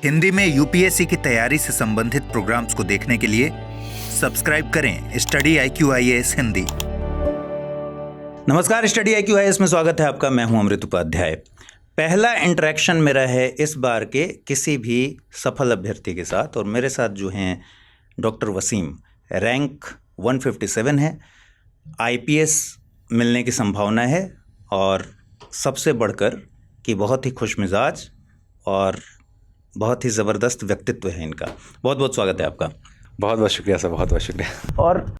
हिंदी में यूपीएससी की तैयारी से संबंधित प्रोग्राम्स को देखने के लिए सब्सक्राइब करें स्टडी IQIAS हिंदी। नमस्कार, स्टडी IQIAS में स्वागत है आपका। मैं हूं अमृत उपाध्याय। पहला इंटरेक्शन मेरा है इस बार के किसी भी सफल अभ्यर्थी के साथ, और मेरे साथ जो हैं डॉक्टर वसीम। रैंक 157 है, IPS मिलने की संभावना है, और सबसे बढ़कर कि बहुत ही खुशमिजाज और बहुत ही ज़बरदस्त व्यक्तित्व है इनका। बहुत बहुत स्वागत है आपका। बहुत बहुत शुक्रिया सर, बहुत बहुत शुक्रिया। और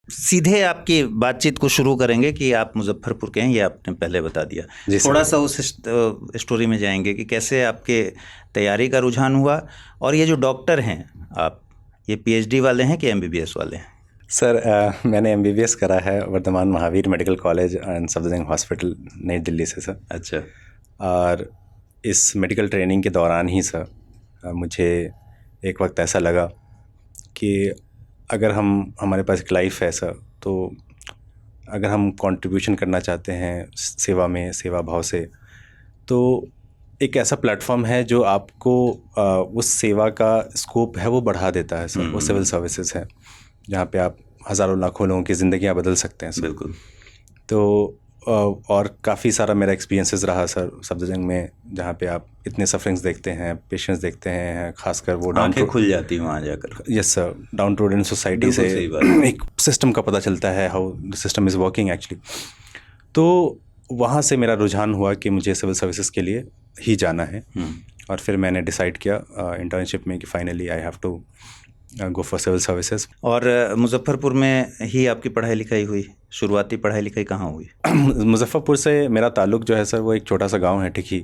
सीधे आपकी बातचीत को शुरू करेंगे कि आप मुजफ्फरपुर के हैं, ये आपने पहले बता दिया। थोड़ा सा उस स्टोरी में जाएंगे कि कैसे आपके तैयारी का रुझान हुआ, और ये जो डॉक्टर हैं आप, ये PhD वाले हैं कि MBBS वाले हैं? सर मैंने MBBS करा है Vardhman Mahavir medical college and Safdarjung hospital New Delhi से सर। अच्छा। और इस मेडिकल ट्रेनिंग के दौरान ही सर मुझे एक वक्त ऐसा लगा कि अगर हमारे पास एक लाइफ है सर, तो अगर हम कंट्रीब्यूशन करना चाहते हैं सेवा में, सेवा भाव से, तो एक ऐसा प्लेटफॉर्म है जो आपको उस सेवा का स्कोप है वो बढ़ा देता है सर। वो सिविल सर्विसेज है जहाँ पे आप हज़ारों लाखों लोगों की ज़िंदगियाँ बदल सकते हैं सर। बिल्कुल। तो और काफ़ी सारा मेरा एक्सपीरियंसेस रहा सर सफदरजंग में, जहाँ पे आप इतने सफरिंग्स देखते हैं, पेशेंट्स देखते हैं, खासकर वो आंखें खुल जाती हैं वहाँ जाकर। Yes sir, down to earth society से एक सिस्टम का पता चलता है, how the system is working actually. तो वहाँ से मेरा रुझान हुआ कि मुझे सिविल सर्विसेज के लिए ही जाना है। और फिर मैंने डिसाइड किया इंटर्नशिप में कि finally I have to go for civil services. और मुजफ्फरपुर में ही आपकी पढ़ाई लिखाई हुई? शुरुआती पढ़ाई लिखाई कहाँ हुई? मुजफ्फरपुर से मेरा ताल्लुक़ जो है सर, वो एक छोटा सा गांव है टिकी,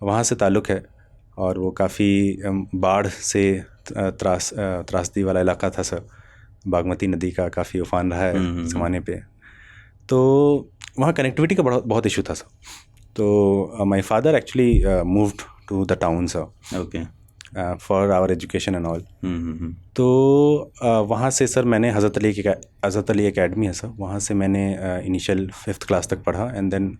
वहाँ से ताल्लुक़ है। और वो काफ़ी बाढ़ से त्रासदी वाला इलाका था सर। बागमती नदी का काफ़ी उफान रहा है ज़माने पे, तो वहाँ कनेक्टिविटी का बहुत इशू था सर। तो my father actually moved to the town sir. Okay. For our education and all. तो वहाँ से सर मैंने हज़रत अली एकेडमी है सर, वहाँ से मैंने इनिशियल 5th क्लास तक पढ़ा, एंड देन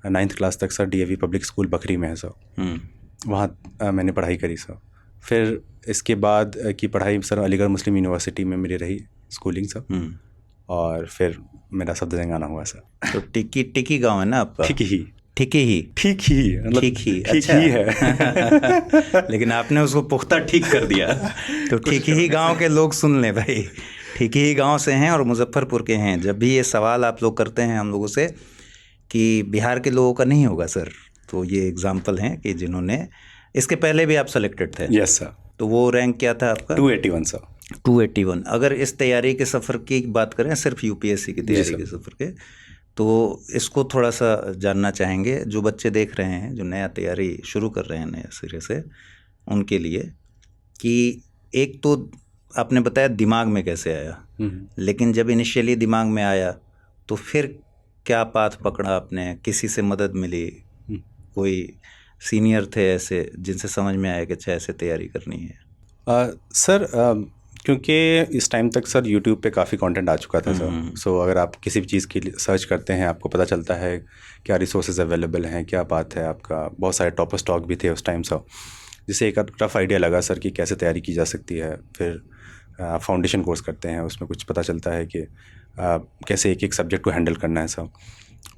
9th क्लास तक sir DAV public school Bakhri में है सर। वहाँ मैंने पढ़ाई करी सर। फिर इसके बाद की पढ़ाई सर अलीगढ़ मुस्लिम यूनिवर्सिटी में मेरी रही स्कूलिंग सर। और फिर मेरा सफदरजंग आना हुआ सर। तो टिकी गाँव है ना आपका? ठीक ही अच्छा है। लेकिन आपने उसको पुख्ता ठीक कर दिया। तो ठीक ही गांव के लोग सुन लें भाई, ठीक ही गांव से हैं और मुजफ्फरपुर के हैं। जब भी ये सवाल आप लोग करते हैं हम लोगों से कि बिहार के लोगों का नहीं होगा सर, तो ये एग्जाम्पल हैं कि जिन्होंने, इसके पहले भी आप सेलेक्टेड थे? Yes sir. तो वो रैंक क्या था आपका? 281 सर। 281। अगर इस तैयारी के सफ़र की बात करें, सिर्फ UPSC की तैयारी के सफ़र के, तो इसको थोड़ा सा जानना चाहेंगे जो बच्चे देख रहे हैं, जो नया तैयारी शुरू कर रहे हैं नए सिरे से, उनके लिए, कि एक तो आपने बताया दिमाग में कैसे आया, लेकिन जब इनिशियली दिमाग में आया तो फिर क्या पाथ पकड़ा आपने? किसी से मदद मिली? कोई सीनियर थे ऐसे जिनसे समझ में आया कि अच्छा ऐसे तैयारी करनी है? सर क्योंकि इस टाइम तक सर यूट्यूब पे काफ़ी कंटेंट आ चुका था सर। सो अगर आप किसी भी चीज़ की सर्च करते हैं, आपको पता चलता है क्या रिसोर्सेज अवेलेबल हैं, क्या बात है आपका। बहुत सारे टॉपर स्टॉक भी थे उस टाइम सर, जिससे एक रफ आइडिया लगा सर कि कैसे तैयारी की जा सकती है। फिर आप फाउंडेशन कोर्स करते हैं, उसमें कुछ पता चलता है कि कैसे एक एक सब्जेक्ट को हैंडल करना है सर।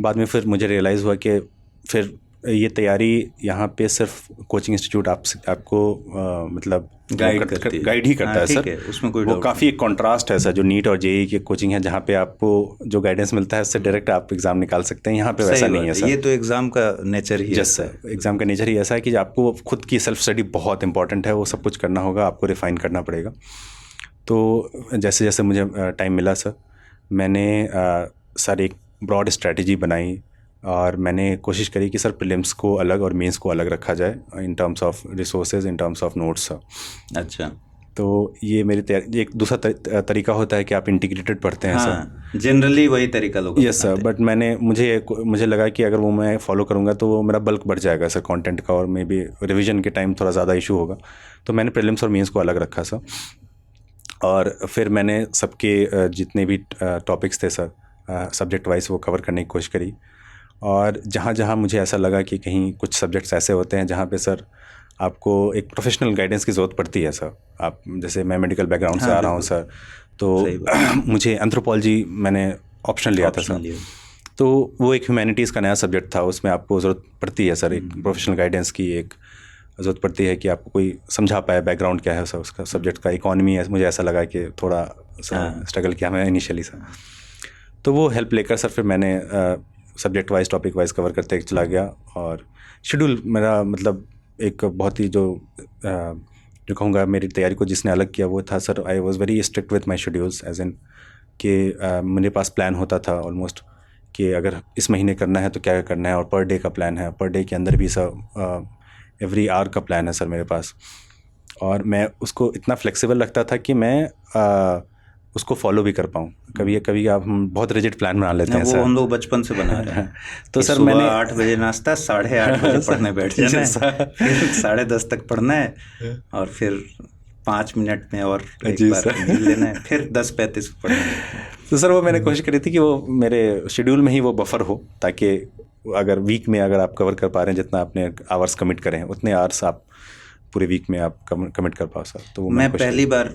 बाद में फिर मुझे रियलाइज़ हुआ कि फिर ये तैयारी यहाँ पे सिर्फ कोचिंग इंस्टीट्यूट आपको मतलब गाइड ही करता है सर। उसमें कोई वो काफ़ी एक कॉन्ट्रास्ट है सर, जो नीट और JEE की कोचिंग है जहाँ पे आपको जो गाइडेंस मिलता है उससे डायरेक्ट आप एग्ज़ाम निकाल सकते हैं। यहाँ पे वैसा नहीं है सर। ये तो एग्ज़ाम का नेचर ही है सर। एग्ज़ाम का नेचर ही ऐसा है कि आपको खुद की सेल्फ स्टडी बहुत इंपॉर्टेंट है, वो सब कुछ करना होगा, आपको रिफ़ाइन करना पड़ेगा। तो जैसे जैसे मुझे टाइम मिला सर, मैंने सर एक ब्रॉड स्ट्रैटेजी बनाई, और मैंने कोशिश करी कि सर प्रीलिम्स को अलग और मेंस को अलग रखा जाए in terms of resources, in terms of notes. अच्छा। तो ये मेरी तैयारी। एक दूसरा तरीका होता है कि आप इंटीग्रेटेड पढ़ते हैं सर। जनरली वही तरीका लोग। यस सर, बट मुझे लगा कि अगर वो मैं फॉलो करूँगा तो वो मेरा बल्क बढ़ जाएगा सर कंटेंट का, और मे बी रिविजन के टाइम थोड़ा ज़्यादा इशू होगा। तो मैंने प्रीलिम्स और मेंस को अलग रखा सर। और फिर मैंने सबके जितने भी टॉपिक्स थे सर सब्जेक्ट वाइज, वो कवर करने की कोशिश करी। और जहाँ जहाँ मुझे ऐसा लगा कि कहीं कुछ सब्जेक्ट्स ऐसे होते हैं जहाँ पे सर आपको एक प्रोफेशनल गाइडेंस की ज़रूरत पड़ती है सर। आप जैसे मैं मेडिकल बैकग्राउंड से आ रहा हूँ सर, तो मुझे एंथ्रोपोलॉजी मैंने ऑप्शन लिया था सर, तो वो एक ह्यूमैनिटीज़ का नया सब्जेक्ट था, उसमें आपको ज़रूरत पड़ती है सर एक प्रोफेशनल गाइडेंस की, एक ज़रूरत पड़ती है कि आपको कोई समझा पाए बैकग्राउंड क्या है सर उसका, सब्जेक्ट का इकोनॉमी है। मुझे ऐसा लगा कि थोड़ा स्ट्रगल किया मैं इनिशियली सर, तो वो हेल्प लेकर सर फिर मैंने subject wise topic wise cover करते चला गया। और शेड्यूल मेरा मतलब एक बहुत ही जो कहूँगा मेरी तैयारी को जिसने अलग किया वो था sir, I was very strict with my schedules, as in कि मेरे पास प्लान होता था ऑलमोस्ट कि अगर इस महीने करना है तो क्या करना है, और पर डे का प्लान है, पर डे के अंदर भी सर एवरी आवर का प्लान है सर मेरे पास। और मैं उसको इतना फ्लेक्सिबल रखता था कि मैं उसको फॉलो भी कर पाऊँ। कभी आप हम बहुत रिजिड प्लान बना लेते हैं वो सर, हम लोग बचपन से बना रहे हैं। तो सर मैंने 8 बजे नाश्ता, 8:30 बजे पढ़ने बैठ जाना है, फिर 10:30 तक पढ़ना है, और फिर 5 मिनट में और एक बार मिल लेना है, फिर 10:35 पढ़ना है। तो सर वो मैंने कोशिश करी थी कि वो मेरे शेड्यूल में ही वो बफर हो, ताकि अगर वीक में अगर आप कवर कर पा रहे हैं जितना आपने आवर्स कमिट करें उतने आवर्स आप पूरे वीक में आप कमिट कर पाओ सर। तो वो मैं पहली बार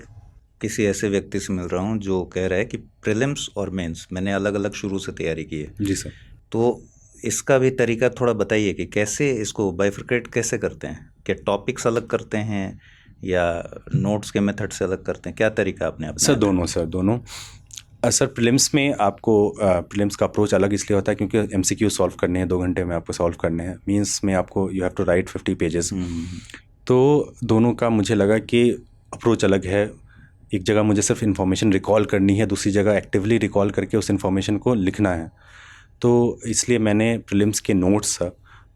किसी ऐसे व्यक्ति से मिल रहा हूँ जो कह रहा है कि प्रीलिम्स और मेंस मैंने अलग अलग शुरू से तैयारी की है। जी सर। तो इसका भी तरीका थोड़ा बताइए कि कैसे इसको बाइफरकेट कैसे करते हैं, क्या टॉपिक्स अलग करते हैं या नोट्स के मेथड से अलग करते हैं, क्या तरीका आपने अपना? सर दोनों सर प्रीलिम्स में आपको प्रीलिम्स का अप्रोच अलग इसलिए होता है क्योंकि एमसीक्यू सॉल्व करने हैं, 2 घंटे में आपको सॉल्व करने हैं। मींस में आपको you have to write 50 pages. तो दोनों का मुझे लगा कि अप्रोच अलग है। एक जगह मुझे सिर्फ इन्फॉर्मेशन रिकॉल करनी है, दूसरी जगह एक्टिवली रिकॉल करके उस इन्फॉर्मेशन को लिखना है। तो इसलिए मैंने प्रीलिम्स के नोट्स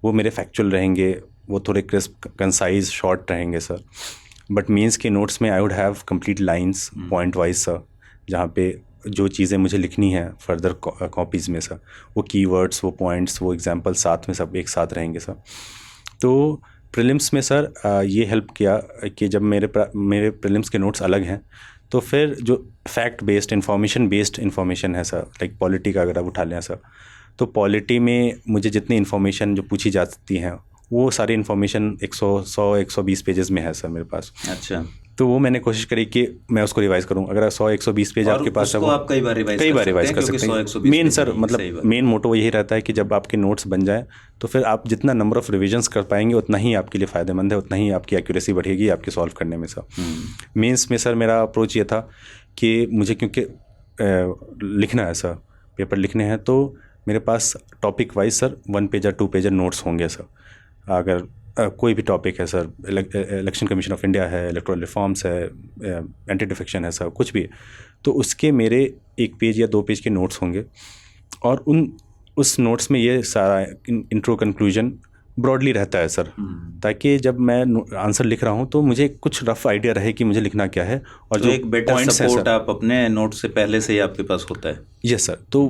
वो मेरे फैक्चुअल रहेंगे, वो थोड़े क्रिस्प कंसाइज शॉर्ट रहेंगे सर। बट मीन्स के नोट्स में I would have complete lines point wise sir, जहाँ पे जो चीज़ें मुझे लिखनी है फर्दर कॉपीज़ में सर, वो कीवर्ड्स, वो पॉइंट्स, वो एग्जांपल साथ में सब एक साथ रहेंगे सर। तो प्रीलिम्स में सर ये हेल्प किया कि जब मेरे प्रीलिम्स के नोट्स अलग हैं, तो फिर जो फैक्ट बेस्ड इंफॉर्मेशन है सर, लाइक पॉलिटी का अगर आप उठा लें सर, तो पॉलिटी में मुझे जितनी इन्फॉर्मेशन जो पूछी जा सकती हैं वो सारी इन्फॉर्मेशन 120 पेजेस में है सर मेरे पास। अच्छा। तो वो मैंने कोशिश करी कि मैं उसको रिवाइज करूं। अगर 100-120 पेज आपके पास है वो आप कई बार रिवाइज कर सकते हैं। मेन सर मतलब मेन मोटो यही रहता है कि जब आपके नोट्स बन जाए तो फिर आप जितना नंबर ऑफ रिविजन्स कर पाएंगे उतना ही आपके लिए फ़ायदेमंद है, उतना ही आपकी एक्यूरेसी बढ़ेगी आपके सॉल्व करने में सर। मेंस में सर मेरा अप्रोच ये था कि मुझे क्योंकि लिखना है सर, पेपर लिखने हैं, तो मेरे पास topic wise sir 1 pager 2 pager notes होंगे सर। अगर कोई भी टॉपिक है sir, election commission of India है, इलेक्टोरल रिफॉर्म्स है, एंटी डिफेक्शन है सर, कुछ भी, तो उसके मेरे 1 पेज या 2 पेज के नोट्स होंगे। और उस नोट्स में ये सारा इंट्रो कंक्लूजन ब्रॉडली रहता है सर, ताकि जब मैं आंसर लिख रहा हूँ तो मुझे कुछ रफ आइडिया रहे कि मुझे लिखना क्या है। और जो एक बेटर सपोर्ट आप अपने नोट से पहले से ही आपके पास होता है। Yes sir. तो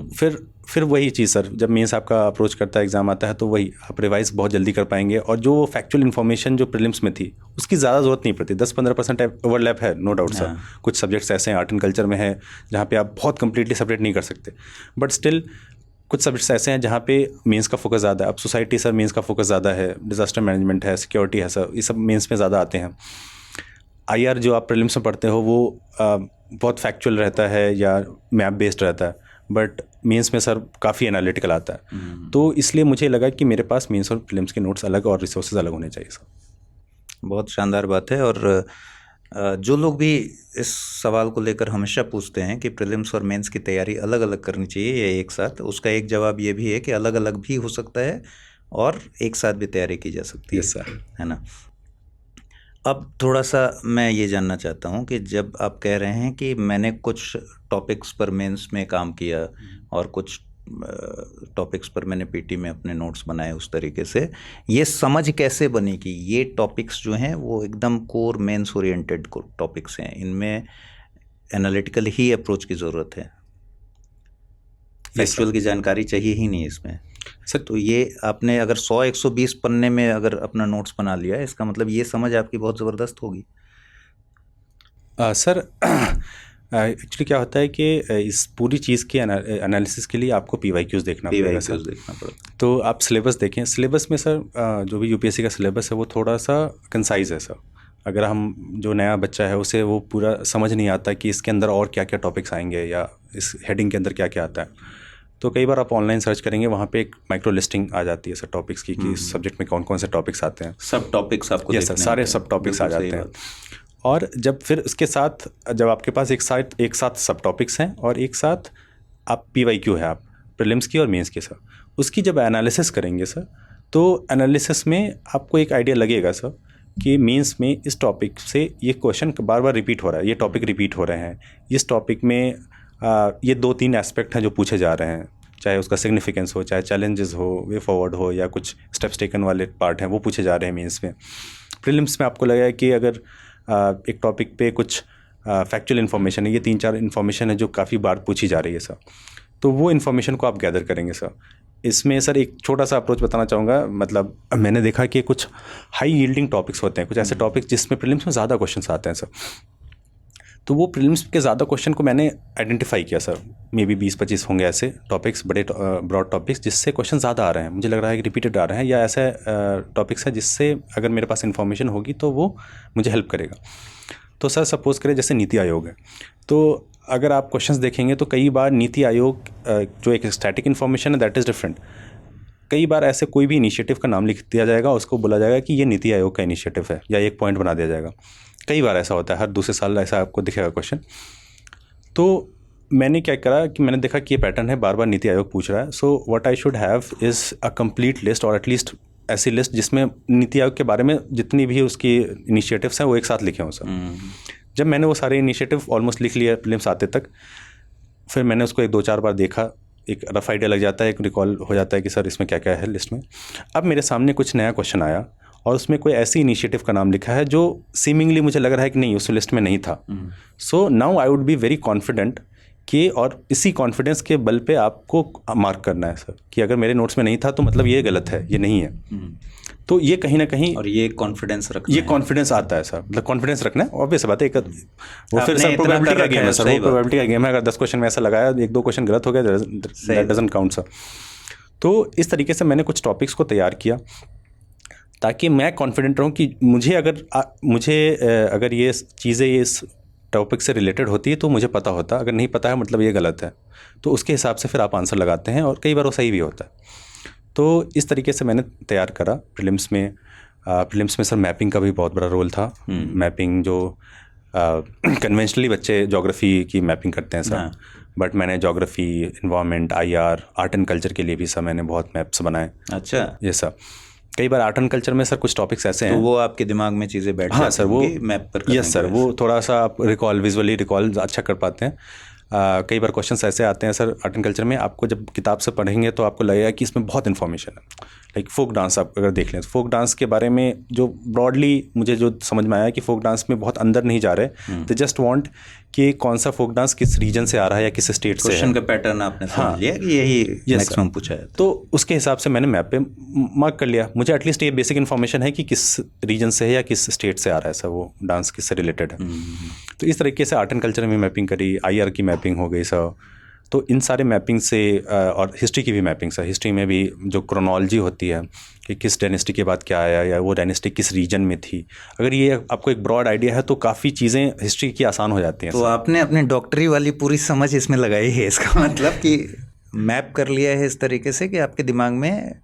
फिर वही चीज़ सर, जब मेंस आपका अप्रोच करता है, एग्जाम आता है, तो वही आप रिवाइज बहुत जल्दी कर पाएंगे। और जो फैक्चुअल इन्फॉर्मेशन जो प्रीलिम्स में थी उसकी ज़्यादा ज़रूरत नहीं पड़ती। 10-15% ओवरलैप है, नो डाउट सर। कुछ सब्जेक्ट्स ऐसे हैं, आर्ट एंड कल्चर में है, जहाँ पे आप बहुत कंप्लीटली सेपरेट नहीं कर सकते, बट स्टिल कुछ सब्जेक्ट्स ऐसे हैं जहाँ पे मेंस का फोकस ज़्यादा है। अब सोसाइटी सर मेंस का फोकस ज़्यादा है, डिजास्टर मैनेजमेंट है, सिक्योरिटी है सर, ये सब मेंस में ज़्यादा आते हैं। IR जो आप प्रीलिम्स में पढ़ते हो वो बहुत फैक्चुअल रहता है या मैप बेस्ड रहता है, बट मेंस में सर काफ़ी एनालिटिकल आता है। तो इसलिए मुझे लगा कि मेरे पास मेंस और प्रीलिम्स के नोट्स अलग और रिसोर्सेज अलग होने चाहिए सर। बहुत शानदार बात है। और जो लोग भी इस सवाल को लेकर हमेशा पूछते हैं कि प्रीलिम्स और मेंस की तैयारी अलग अलग करनी चाहिए या एक साथ, उसका एक जवाब ये भी है कि अलग अलग भी हो सकता है और एक साथ भी तैयारी की जा सकती है। Yes sir. है ना। अब थोड़ा सा मैं ये जानना चाहता हूँ कि जब आप कह रहे हैं कि मैंने कुछ टॉपिक्स पर मेंस में काम किया और कुछ टॉपिक्स पर मैंने पीटी में अपने नोट्स बनाए, उस तरीके से ये समझ कैसे बनी कि ये टॉपिक्स जो हैं वो एकदम कोर मेंस ओरिएंटेड टॉपिक्स हैं, इनमें एनालिटिकल ही अप्रोच की ज़रूरत है, फैक्चुअल की जानकारी चाहिए ही नहीं इसमें सर। तो ये आपने अगर 100-120 पन्ने में अगर अपना नोट्स बना लिया, इसका मतलब ये समझ आपकी बहुत ज़बरदस्त होगी। सर एक्चुअली क्या होता है कि इस पूरी चीज़ के एनालिसिस के लिए आपको PYQs देखना पड़ेगा सर। देखना पड़ेगा। तो आप सिलेबस देखें, सिलेबस में सर जो भी UPSC का सिलेबस है वो थोड़ा सा कंसाइज है सर। अगर हम जो नया बच्चा है उसे वो पूरा समझ नहीं आता कि इसके अंदर और क्या क्या टॉपिक्स आएंगे या इस हेडिंग के अंदर क्या क्या आता है, तो कई बार आप ऑनलाइन सर्च करेंगे, वहाँ पे एक माइक्रो लिस्टिंग आ जाती है सर टॉपिक्स की कि इस सब्जेक्ट में कौन कौन से टॉपिक्स आते हैं। सब टॉपिक्स आपको यस सर, सारे सब टॉपिक्स आ जाते हैं। और जब फिर उसके साथ जब आपके पास एक साथ सब टॉपिक्स हैं और एक साथ आप PYQ है, आप प्रीलिम्स की और मेंस की सर, उसकी जब एनालिसिस करेंगे सर, तो एनालिसिस में आपको एक आइडिया लगेगा सर कि मेंस में इस टॉपिक से ये क्वेश्चन बार बार रिपीट हो रहा है, ये टॉपिक रिपीट हो रहे हैं, इस टॉपिक में ये 2-3 एस्पेक्ट हैं जो पूछे जा रहे हैं, चाहे उसका सिग्निफिकेंस हो, चाहे चैलेंजेस हो, वे फॉरवर्ड हो, या कुछ स्टेप्स टेकन वाले पार्ट हैं वो पूछे जा रहे हैं मेंस में। प्रीलिम्स में आपको लगेगा कि अगर एक टॉपिक पे कुछ फैक्चुअल इन्फॉर्मेशन है, ये 3-4 इन्फॉर्मेशन है जो काफ़ी बार पूछी जा रही है सर, तो वो इन्फॉर्मेशन को आप गैदर करेंगे सर। इसमें सर एक छोटा सा अप्रोच बताना चाहूँगा, मतलब मैंने देखा कि कुछ हाई यील्डिंग टॉपिक्स होते हैं, कुछ ऐसे टॉपिक्स जिसमें प्रीलिम्स में ज़्यादा क्वेश्चंस आते हैं सर, तो वो प्रीलिम्स के ज़्यादा क्वेश्चन को मैंने आइडेंटिफाई किया सर। मे बी 20-25 होंगे ऐसे टॉपिक्स, बड़े ब्रॉड टॉपिक्स जिससे क्वेश्चन ज़्यादा आ रहे हैं, मुझे लग रहा है कि रिपीटेड आ रहे हैं, या ऐसे टॉपिक्स हैं जिससे अगर मेरे पास इन्फॉर्मेशन होगी तो वो मुझे हेल्प करेगा। तो सर सपोज़ करें जैसे नीति आयोग है, तो अगर आप क्वेश्चंस देखेंगे तो कई बार नीति आयोग जो एक स्टैटिक इन्फॉर्मेशन है दैट इज़ डिफरेंट। कई बार ऐसे कोई भी इनिशिएटिव का नाम लिख दिया जाएगा, उसको बोला जाएगा कि ये नीति आयोग का इनिशिएटिव है, या एक पॉइंट बना दिया जाएगा। कई बार ऐसा होता है, हर दूसरे साल ऐसा आपको दिखेगा क्वेश्चन। तो मैंने क्या करा कि मैंने देखा कि ये पैटर्न है, बार बार नीति आयोग पूछ रहा है, so what I should have is a complete list, और एटलीस्ट ऐसी लिस्ट जिसमें नीति आयोग के बारे में जितनी भी उसकी इनिशिएटिव्स हैं वो एक साथ लिखे हों सर। जब मैंने वो सारे इनिशिएटिव ऑलमोस्ट लिख लिए प्रीलिम्स आते तक, फिर मैंने उसको 1-2-4 बार देखा, एक रफ आइडिया लग जाता है, एक रिकॉल हो जाता है कि सर इसमें क्या क्या है लिस्ट में। अब मेरे सामने कुछ नया क्वेश्चन आया और उसमें कोई ऐसी इनिशिएटिव का नाम लिखा है जो सीमिंगली मुझे लग रहा है कि नहीं उस लिस्ट में नहीं था। So now I would be very confident कि, और इसी कॉन्फिडेंस के बल पे आपको मार्क करना है सर कि अगर मेरे नोट्स में नहीं था तो मतलब ये गलत है, ये नहीं है। तो ये कहीं ना कहीं, और ये कॉन्फिडेंस रखना, ये कॉन्फिडेंस आता है सर, मतलब कॉन्फिडेंस रखना है। ऑब्वियस बात है, वो फिर सर प्रोबेबिलिटी का गेम है सर, वो प्रोबेबिलिटी का गेम है। अगर 10 क्वेश्चन में ऐसा लगाया, 1-2 क्वेश्चन गलत हो गया, दैट डजंट काउंट सर। तो इस तरीके से मैंने कुछ टॉपिक्स को तैयार किया ताकि मैं कॉन्फिडेंट रहूं कि मुझे अगर ये चीज़ें इस टॉपिक से रिलेटेड होती है तो मुझे पता होता, अगर नहीं पता है मतलब ये गलत है, तो उसके हिसाब से फिर आप आंसर लगाते हैं और कई बार वो सही भी होता है। तो इस तरीके से मैंने तैयार करा प्रीलिम्स में। प्रीलिम्स में सर मैपिंग का भी बहुत बड़ा रोल था। मैपिंग जो कन्वेंशनली बच्चे ज्योग्राफी की मैपिंग करते हैं सर, बट मैंने geography, environment, IR, art and culture के लिए भी सर मैंने बहुत मैप्स बनाए। अच्छा, ये सर कई बार आर्ट एंड कल्चर में सर कुछ टॉपिक्स ऐसे हैं, तो वो आपके दिमाग में चीज़ें बैठ हाँ सर, वो मैप पर। यस सर, वो थोड़ा सा आप विजुअली रिकॉल अच्छा कर पाते हैं। कई बार क्वेश्चंस ऐसे आते हैं सर आर्ट एंड कल्चर में, आपको जब किताब से पढ़ेंगे तो आपको लगेगा कि इसमें बहुत इन्फॉर्मेशन है। लाइक फोक डांस आप अगर देख लें, फोक डांस के बारे में जो ब्रॉडली मुझे जो समझ में आया कि फोक डांस में बहुत अंदर नहीं जा रहे, दे जस्ट वांट कि कौन सा फोक डांस किस रीजन से आ रहा है या किस स्टेट से है। क्वेश्चन का पैटर्न आपने समझ लिया कि यही मैक्सिमम पूछा है, तो उसके हिसाब से मैंने मैप पे मार्क कर लिया। मुझे एटलीस्ट ये बेसिक इन्फॉर्मेशन है कि किस रीजन से है या किस स्टेट से आ रहा है सर, वो डांस किससे रिलेटेड है। तो इस तरीके से आर्ट एंड कल्चर में मैपिंग करी, IR की मैपिंग हो गई सर। तो इन सारे मैपिंग से, और हिस्ट्री की भी मैपिंग सर, हिस्ट्री में भी जो क्रोनोलॉजी होती है कि किस डायनेस्टी के बाद क्या आया या वो डायनेस्टी किस रीजन में थी, अगर ये आपको एक ब्रॉड आइडिया है तो काफ़ी चीज़ें हिस्ट्री की आसान हो जाती हैं। तो आपने अपने डॉक्टरी वाली पूरी समझ इसमें लगाई है, इसका मतलब कि मैप कर लिया है इस तरीके से कि आपके दिमाग में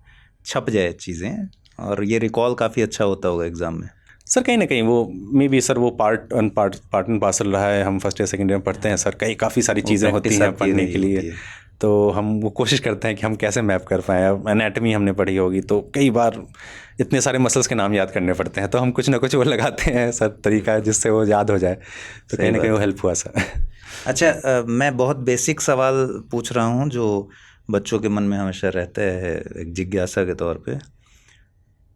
छप जाए चीज़ें, और ये रिकॉल काफ़ी अच्छा होता होगा एग्ज़ाम में। सर कहीं ना कहीं वो मे बी सर वो पार्ट एंड पार्सल रहा है, हम फर्स्ट ईयर सेकेंड ईयर में पढ़ते हैं सर, काफ़ी सारी चीज़ें होती हैं पढ़ने के लिए, तो हम वो कोशिश करते हैं कि हम कैसे मैप कर पाएँ। अब एनाटमी हमने पढ़ी होगी तो कई बार इतने सारे मसल्स के नाम याद करने पड़ते हैं, तो हम कुछ ना कुछ वो लगाते हैं सर तरीका जिससे वो याद हो जाए, तो कहीं ना कहीं वो हेल्प हुआ सर। अच्छा, मैं बहुत बेसिक सवाल पूछ रहा हूँ जो बच्चों के मन में हमेशा रहता है, एक जिज्ञासा के तौर पे,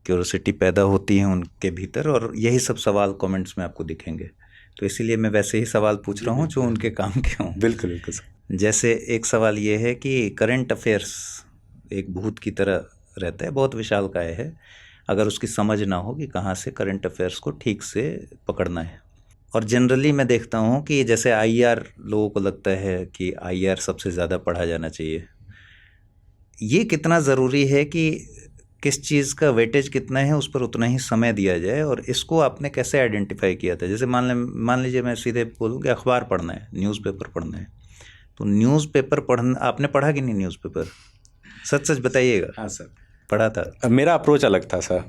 क्यूरोसिटी पैदा होती है उनके भीतर, और यही सब सवाल कमेंट्स में आपको दिखेंगे, तो इसीलिए मैं वैसे ही सवाल पूछ रहा हूँ जो उनके काम के हों। बिल्कुल बिल्कुल सर। जैसे एक सवाल ये है कि करंट अफेयर्स एक भूत की तरह रहता है, बहुत विशालकाय है, अगर उसकी समझ ना हो कि कहाँ से करंट अफेयर्स को ठीक से पकड़ना है, और जनरली मैं देखता हूँ कि जैसे आईआर, लोगों को लगता है कि आईआर सबसे ज़्यादा पढ़ा जाना चाहिए। ये कितना ज़रूरी है कि किस चीज़ का वेटेज कितना है, उस पर उतना ही समय दिया जाए, और इसको आपने कैसे आइडेंटिफाई किया था? जैसे मान लीजिए मैं सीधे बोलूँ कि अखबार पढ़ना है, न्यूज़पेपर पढ़ना है, तो न्यूज़पेपर पढ़ना आपने पढ़ा कि नहीं? न्यूज़पेपर सच सच बताइएगा। हाँ सर, पढ़ा था। मेरा अप्रोच अलग था सर।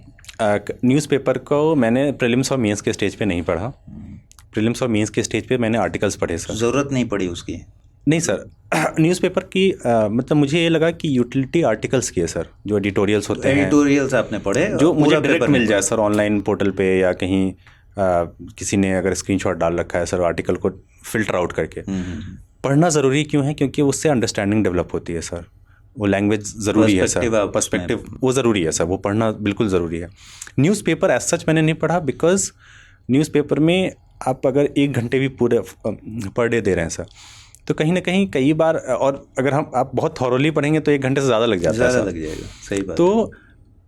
न्यूज़पेपर को मैंने प्रीलिम्स और मेंस के स्टेज पे नहीं पढ़ा। प्रीलिम्स और मेंस के स्टेज पे मैंने आर्टिकल्स पढ़े सर। ज़रूरत नहीं पड़ी उसकी? नहीं सर, न्यूज़पेपर की मतलब मुझे ये लगा कि यूटिलिटी आर्टिकल्स की है सर, जो एडिटोरियल्स होते हैं। एडिटोरियल्स आपने पढ़े जो मुझे डायरेक्ट मिल जाए सर ऑनलाइन पोर्टल पे, या कहीं किसी ने अगर स्क्रीनशॉट डाल रखा है सर आर्टिकल को फिल्टर आउट करके। पढ़ना ज़रूरी क्यों है? क्योंकि उससे अंडरस्टैंडिंग डेवलप होती है सर, वो लैंग्वेज ज़रूरी है सर, पर्सपेक्टिव वो ज़रूरी है सर, वो पढ़ना बिल्कुल ज़रूरी है। न्यूज़पेपर एज सच मैंने नहीं पढ़ा, बिकॉज न्यूज़पेपर में आप अगर 1 घंटे भी पूरे पर डे दे रहे हैं सर, तो कहीं ना कहीं कई बार, और अगर आप बहुत थॉरोली पढ़ेंगे तो 1 घंटे से ज़्यादा लग जाता है, ज़्यादा लग जाएगा। सही बात। तो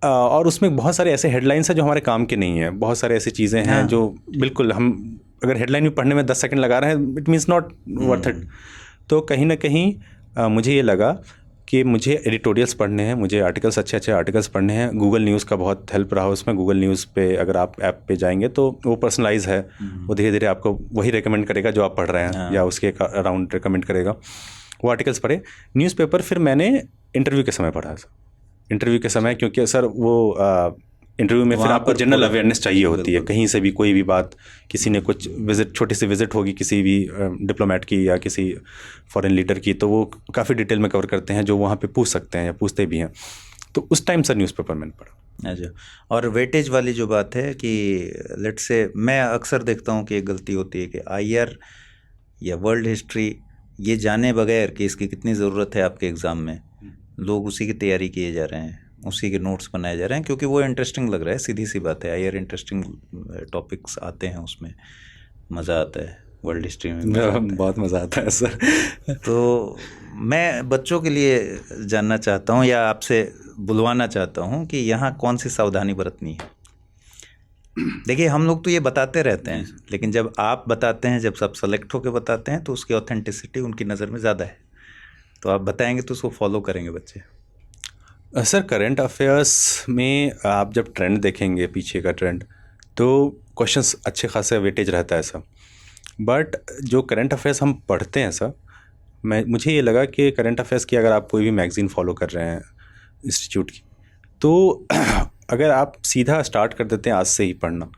और उसमें बहुत सारे ऐसे हेडलाइंस हैं जो हमारे काम के नहीं है, बहुत सारे ऐसी चीज़ें हैं जो बिल्कुल हम अगर हेडलाइन भी पढ़ने में 10 सेकंड लगा रहे हैं, it means not worth it. तो कहीं ना कहीं मुझे ये लगा कि मुझे एडिटोरियल्स पढ़ने हैं, मुझे आर्टिकल्स, अच्छे अच्छे आर्टिकल्स पढ़ने हैं। गूगल न्यूज़ का बहुत हेल्प रहा उसमें। गूगल न्यूज़ पे अगर आप ऐप पे जाएंगे तो वो पर्सनलाइज है, वो धीरे धीरे आपको वही रेकमेंड करेगा जो आप पढ़ रहे हैं, या उसके अराउंड रेकमेंड करेगा। वो आर्टिकल्स पढ़े। न्यूज़पेपर फिर मैंने इंटरव्यू के समय पढ़ा सर, इंटरव्यू के समय, क्योंकि सर वो इंटरव्यू में फिर आपको जनरल अवेयरनेस चाहिए होती है। कहीं से भी कोई भी बात, किसी ने कुछ विजिट, छोटी सी विजिट होगी किसी भी डिप्लोमेट की या किसी फॉरेन लीडर की, तो वो काफ़ी डिटेल में कवर करते हैं, जो वहाँ पे पूछ सकते हैं या पूछते भी हैं। तो उस टाइम सर न्यूज़पेपर मैंने पढ़ा। अच्छा, और वेटेज वाली जो बात है कि लेट से, मैं अक्सर देखता हूँ कि एक गलती होती है कि आईआर या वर्ल्ड हिस्ट्री ये जाने बगैर कि इसकी कितनी ज़रूरत है आपके एग्ज़ाम में, लोग उसी की तैयारी किए जा रहे हैं, उसी के नोट्स बनाए जा रहे हैं, क्योंकि वो इंटरेस्टिंग लग रहा है। सीधी सी बात है, आईआर इंटरेस्टिंग टॉपिक्स आते हैं, उसमें मज़ा आता है। वर्ल्ड हिस्ट्री में बहुत मज़ा आता है सर। तो मैं बच्चों के लिए जानना चाहता हूँ या आपसे बुलवाना चाहता हूँ कि यहाँ कौन सी सावधानी बरतनी है। देखिए, हम लोग तो ये बताते रहते हैं, लेकिन जब आप बताते हैं, जब सब सेलेक्ट होकर बताते हैं, तो उसकी ऑथेंटिसिटी उनकी नज़र में ज़्यादा है। तो आप बताएंगे तो उसको फॉलो करेंगे बच्चे। सर करंट अफेयर्स में आप जब ट्रेंड देखेंगे, पीछे का ट्रेंड, तो क्वेश्चंस अच्छे खासे वेटेज रहता है सर। बट जो करंट अफेयर्स हम पढ़ते हैं सर, मुझे ये लगा कि करंट अफेयर्स की अगर आप कोई भी मैगज़ीन फॉलो कर रहे हैं इंस्टीट्यूट की, तो अगर आप सीधा स्टार्ट कर देते हैं आज से ही पढ़ना,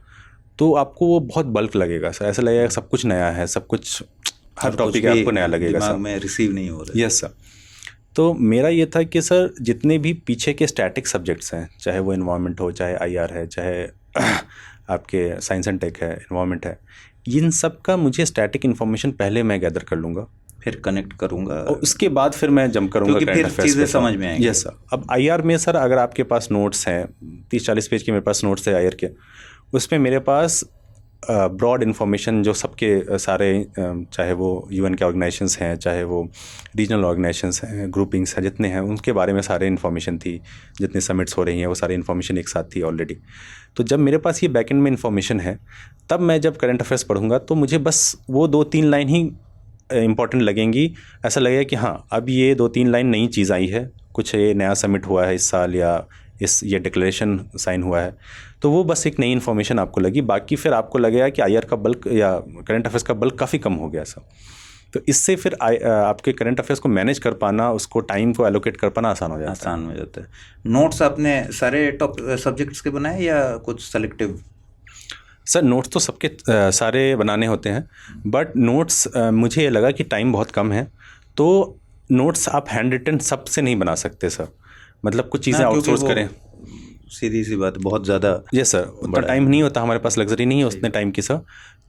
तो आपको वो बहुत बल्क लगेगा सर। ऐसा लगेगा सब कुछ नया है, सब कुछ, हर टॉपिक आपको नया लगेगा सर, में रिसीव नहीं हो रहा है। Yes sir. तो मेरा ये था कि सर जितने भी पीछे के स्टैटिक सब्जेक्ट्स हैं, चाहे वो एनवायरनमेंट हो, चाहे आईआर है, चाहे आपके साइंस एंड टेक है, एनवायरनमेंट है, इन सब का मुझे स्टैटिक इन्फॉर्मेशन पहले मैं गैदर कर लूँगा, फिर कनेक्ट करूँगा, और उसके बाद फिर मैं जंप करूँगा, क्योंकि फिर चीज़ें समझ में आएंगी। Yes sir. अब आईआर में सर अगर आपके पास नोट्स हैं, 30-40 पेज के मेरे पास नोट्स है आईआर के, उसमें मेरे पास ब्रॉड इन्फॉर्मेशन जो सबके सारे, चाहे वो यूएन के ऑर्गेनाइजेशंस हैं, चाहे वो रीजनल ऑर्गेनाइजेशंस हैं, ग्रुपिंग्स हैं, जितने हैं उनके बारे में सारे इन्फॉर्मेशन थी, जितने समिट्स हो रही हैं वो सारी इन्फॉर्मेशन एक साथ थी ऑलरेडी। तो जब मेरे पास ये बैकएंड में इन्फॉर्मेशन है, तब मैं जब करंट अफेयर्स पढ़ूंगा तो मुझे बस वो 2-3 लाइन ही इंपॉर्टेंट लगेंगी। ऐसा लगेगा कि हाँ, अब ये 2-3 लाइन नई चीज़ आई है, कुछ ये नया समिट हुआ है इस साल, या ये डिक्लेरेशन साइन हुआ है, तो वो बस एक नई इन्फॉर्मेशन आपको लगी। बाकी फिर आपको लगेगा कि आईआर का बल्क या करंट अफेयर्स का बल्क काफ़ी कम हो गया सर। तो इससे फिर आपके करंट अफेयर्स को मैनेज कर पाना, उसको टाइम को एलोकेट कर पाना आसान हो जाता है। नोट्स आपने सारे टॉप सब्जेक्ट्स के बनाए या कुछ सेलेक्टिव? सर नोट्स तो सबके सारे बनाने होते हैं, बट नोट्स मुझे ये लगा कि टाइम बहुत कम है, तो नोट्स आप हैंड रिटन सबसे नहीं बना सकते सर। मतलब कुछ चीज़ें आउटसोर्स करें, सीधी सी बात, बहुत ज़्यादा। यस सर, उतना टाइम नहीं होता हमारे पास, लग्जरी नहीं है उतने टाइम की सर।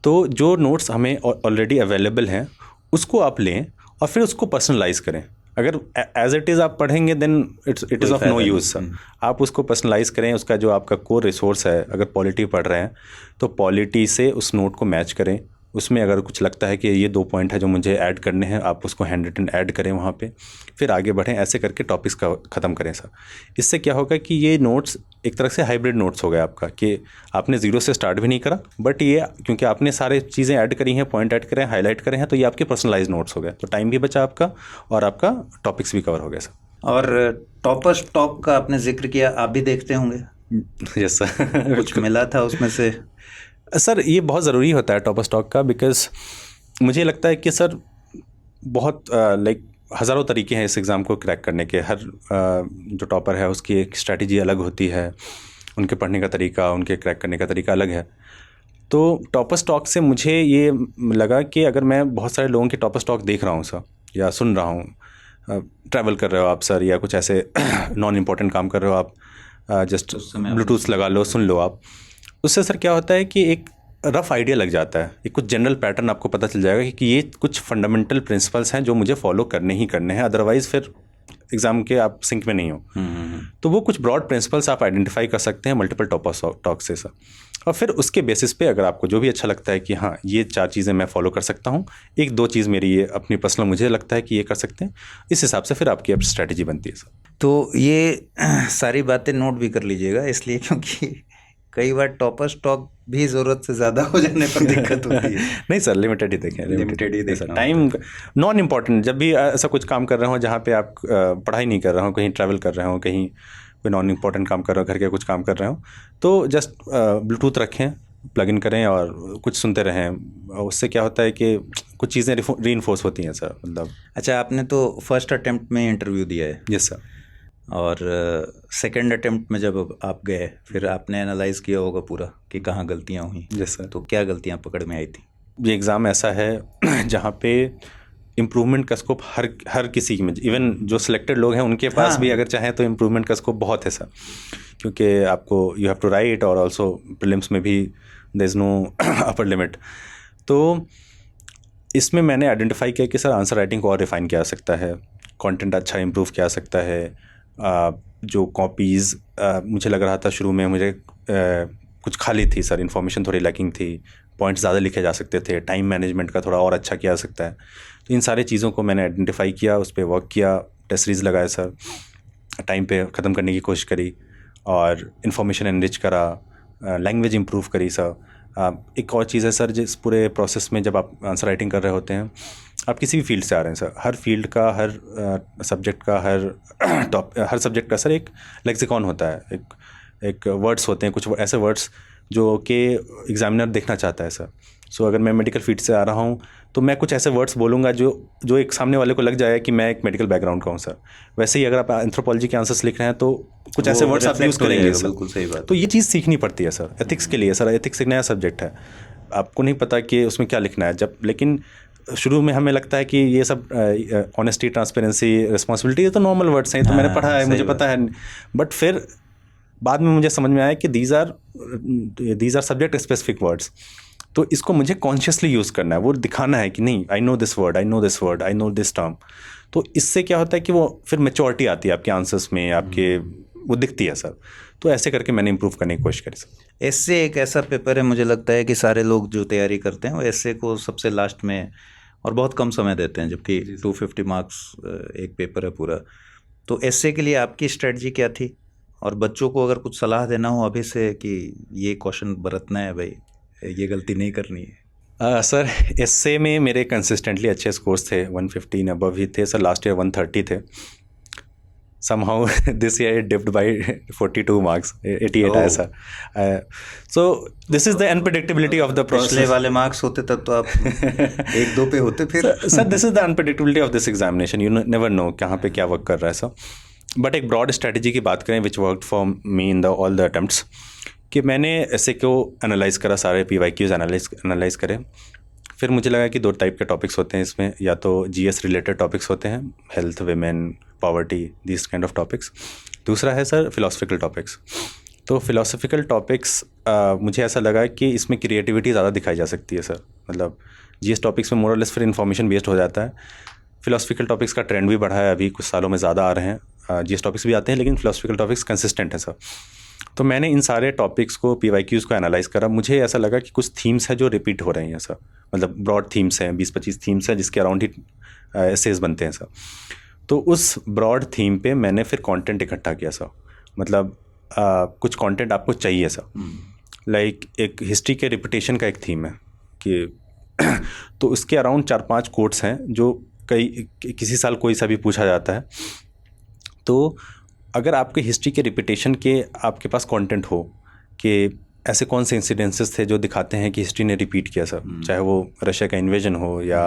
तो जो नोट्स हमें ऑलरेडी अवेलेबल हैं उसको आप लें और फिर उसको पर्सनलाइज करें। अगर एज इट इज़ आप पढ़ेंगे then it is of no use sir. आप उसको पर्सनलाइज करें, उसका जो आपका कोर रिसोर्स है, अगर पॉलिटी पढ़ रहे हैं तो पॉलिटी से उस नोट को मैच करें, उसमें अगर कुछ लगता है कि ये 2 पॉइंट है जो मुझे ऐड करने हैं, आप उसको हैंड रिटन ऐड करें वहाँ पे, फिर आगे बढ़ें, ऐसे करके टॉपिक्स का ख़त्म करें सर। इससे क्या होगा कि ये नोट्स एक तरह से हाइब्रिड नोट्स हो गया आपका, कि आपने ज़ीरो से स्टार्ट भी नहीं करा, बट ये क्योंकि आपने सारे चीज़ें ऐड करी हैं, पॉइंट ऐड करें, हाईलाइट करें हैं, तो ये आपके पर्सनलाइज नोट्स हो गए, तो टाइम भी बचा आपका और आपका टॉपिक्स भी कवर हो गया सर। और टॉपर्स टॉप का आपने जिक्र किया, आप भी देखते होंगे? Yes sir. कुछ मिला था उसमें से? सर ये बहुत ज़रूरी होता है टॉपर स्टॉक का, बिकॉज मुझे लगता है कि सर बहुत लाइक हज़ारों तरीके हैं इस एग्ज़ाम को क्रैक करने के। हर जो टॉपर है उसकी एक स्ट्रैटेजी अलग होती है, उनके पढ़ने का तरीका, उनके क्रैक करने का तरीका अलग है। तो टॉपर स्टॉक से मुझे ये लगा कि अगर मैं बहुत सारे लोगों के टॉपर स्टॉक देख रहा हूँ सर, या सुन रहा हूँ, ट्रैवल कर रहे हो आप सर, या कुछ ऐसे नॉन इम्पॉर्टेंट काम कर रहे हो आप, जस्ट ब्लूटूथ लगा लो, सुन लो आप, उससे सर क्या होता है कि एक रफ़ आइडिया लग जाता है, एक कुछ जनरल पैटर्न आपको पता चल जाएगा कि ये कुछ फंडामेंटल प्रिंसिपल्स हैं जो मुझे फॉलो करने ही करने हैं, अदरवाइज़ फिर एग्ज़ाम के आप सिंक में नहीं हो। तो वो कुछ ब्रॉड प्रिंसिपल्स आप आइडेंटिफाई कर सकते हैं मल्टीपल टॉपर टॉक से सर, और फिर उसके बेसिस पे अगर आपको जो भी अच्छा लगता है कि हाँ ये 4 चीज़ें मैं फॉलो कर सकता हूँ, 1-2 चीज़ मेरी ये अपनी पर्सनल मुझे लगता है कि ये कर सकते हैं, इस हिसाब से फिर आपकी अब स्ट्रैटेजी बनती है सर। तो ये सारी बातें नोट भी कर लीजिएगा, इसलिए क्योंकि कई बार टॉपर स्टॉक भी ज़रूरत से ज़्यादा हो जाने पर दिक्कत होती है। नहीं सर, लिमिटेड ही देखें, लिमिटेड ही सर। देखना टाइम नॉन इम्पॉर्टेंट, जब भी ऐसा कुछ काम कर रहे हो जहाँ पे आप पढ़ाई नहीं कर रहे हो, कहीं ट्रैवल कर रहे हो, कहीं कोई नॉन इम्पॉर्टेंट काम कर रहे हो, घर के कुछ काम कर रहे हो, तो जस्ट ब्लूटूथ रखें, प्लग इन करें और कुछ सुनते रहें। उससे क्या होता है कि कुछ चीज़ें रीइंफोर्स होती हैं सर, मतलब। अच्छा, आपने तो फर्स्ट अटेम्प्ट में इंटरव्यू दिया है? Yes sir. और सेकंड अटेम्प्ट में जब आप गए, फिर आपने एनालाइज किया होगा पूरा कि कहाँ गलतियाँ हुई? Yes sir. तो क्या गलतियाँ पकड़ में आई थी? ये एग्ज़ाम ऐसा है जहाँ पे इम्प्रूवमेंट का स्कोप हर किसी में, इवन जो सिलेक्टेड लोग हैं उनके पास भी अगर चाहें तो इम्प्रूवमेंट का स्कोप बहुत है सर, क्योंकि आपको यू हैव टू राइट, और ऑल्सो प्रीलिम्स में भी there is no upper limit. तो इसमें मैंने आइडेंटिफाई किया कि सर आंसर राइटिंग को और रिफाइन किया जा सकता है, कंटेंट अच्छा इंप्रूव किया जा सकता है। जो कॉपीज़ मुझे लग रहा था शुरू में मुझे कुछ खाली थी सर, इन्फॉर्मेशन थोड़ी लैकिंग थी, पॉइंट्स ज़्यादा लिखे जा सकते थे, टाइम मैनेजमेंट का थोड़ा और अच्छा किया जा सकता है। तो इन सारी चीज़ों को मैंने आइडेंटिफाई किया, उस पर वर्क किया, टेस्ट सीरीज़ लगाए सर, टाइम पे ख़त्म करने की कोशिश करी, और इन्फॉर्मेशन एनरिच करा, लैंग्वेज इंप्रूव करी सर। एक और चीज़ है सर, जिस पूरे प्रोसेस में जब आप आंसर राइटिंग कर रहे होते हैं, आप किसी भी फील्ड से आ रहे हैं सर, हर फील्ड का, हर सब्जेक्ट का, हर सब्जेक्ट का सर एक लेक्सिकॉन होता है, एक वर्ड्स होते हैं, कुछ ऐसे वर्ड्स जो कि एग्जामिनर देखना चाहता है सर। सो अगर मैं मेडिकल फील्ड से आ रहा हूँ तो मैं कुछ ऐसे वर्ड्स बोलूँगा जो एक सामने वाले को लग जाए कि मैं एक मेडिकल बैकग्राउंड का हूँ सर। वैसे ही अगर आप एंथ्रोपोलॉजी के आंसर्स लिख रहे हैं तो कुछ ऐसे वर्ड्स आप यूज़ करेंगे सर। बिल्कुल सही बात। तो ये चीज़ सीखनी पड़ती है सर एथिक्स के लिए। सर एथिक्स एक नया सब्जेक्ट है, आपको नहीं पता कि उसमें क्या लिखना है, लेकिन शुरू में हमें लगता है कि ये सब ऑनेस्टी, ट्रांसपेरेंसी, रिस्पॉन्सिबिलिटी, ये तो नॉर्मल वर्ड्स हैं, तो मैंने पढ़ा है, मुझे पता है। बट फिर बाद में मुझे समझ में आया कि these are subject specific words, तो इसको मुझे कॉन्शियसली यूज़ करना है, वो दिखाना है कि नहीं, I know this word, I know this word, I know this term. तो इससे क्या होता है कि वो फिर मैच्योरिटी आती है आपके आंसर्स में, आपके वो दिखती है सर। तो ऐसे करके मैंने इंप्रूव करने की कोशिश करी सर। एस्से एक ऐसा पेपर है, मुझे लगता है कि सारे लोग जो तैयारी करते हैं वो एस्से को सबसे लास्ट में और बहुत कम समय देते हैं, जबकि 250 मार्क्स एक पेपर है पूरा। तो एस्से के लिए आपकी स्ट्रेटजी क्या थी, और बच्चों को अगर कुछ सलाह देना हो अभी से कि ये क्वेश्चन बरतना है भाई, ये गलती नहीं करनी है? सर एस्से में मेरे कंसिस्टेंटली अच्छे स्कोर्स थे, 115 अबव ही थे सर। लास्ट ईयर 130 थे। somehow this year it dipped by 42 marks, 88 आया sir. so this is the unpredictability of the process। पिछले वाले मार्क्स होते तब तो आप 1-2 पे होते फिर। Sir this is the unpredictability of this examination, you never know कहाँ पे क्या वर्क कर रहा है सर। बट एक ब्रॉड स्ट्रेटजी की बात करें, which worked for me in all the attempts, कि मैंने ऐसे को एनालाइज करा, सारे PYQs एनालाइज करें। फिर मुझे लगा कि 2 टाइप के टॉपिक्स होते हैं इसमें, या तो GS रिलेटेड टॉपिक्स होते हैं, health, women, poverty, this kind of topics. दूसरा है सर फिलोसफिकल टॉपिक्स। तो फिलोसफिकल टॉपिक्स मुझे ऐसा लगा कि इसमें क्रिएटिविटी ज़्यादा दिखाई जा सकती है सर। मतलब GS टॉपिक्स में मोर और लेस फिर इन्फॉर्मेशन बेस्ड हो जाता है। फिलोसफिकल टॉपिक्स का ट्रेंड भी बढ़ा है, अभी कुछ सालों में ज़्यादा आ रहे हैं। GS टॉपिक्स भी आते हैं, लेकिन फिलोसफिकल टॉपिक्स कंसिस्टेंट है सर। तो मैंने इन सारे टॉपिक्स को, PYQs को एनालाइज करा। मुझे ऐसा लगा कि कुछ थीम्स हैं जो रिपीट हो रही हैं सर, मतलब ब्रॉड थीम्स हैं, 20-25 थीम्स हैं जिसके अराउंड ही एसेज बनते हैं सर। तो उस ब्रॉड थीम पे मैंने फिर कंटेंट इकट्ठा किया सर। मतलब कुछ कंटेंट आपको चाहिए सर, लाइक एक हिस्ट्री के रिपीटेशन का एक थीम है कि तो उसके अराउंड 4-5 कोट्स हैं जो किसी साल कोई सा भी पूछा जाता है। तो अगर आपके हिस्ट्री के रिपीटेशन के आपके पास कंटेंट हो कि ऐसे कौन से इंसिडेंसेस थे जो दिखाते हैं कि हिस्ट्री ने रिपीट किया सर, चाहे वो रशिया का इन्वेजन हो या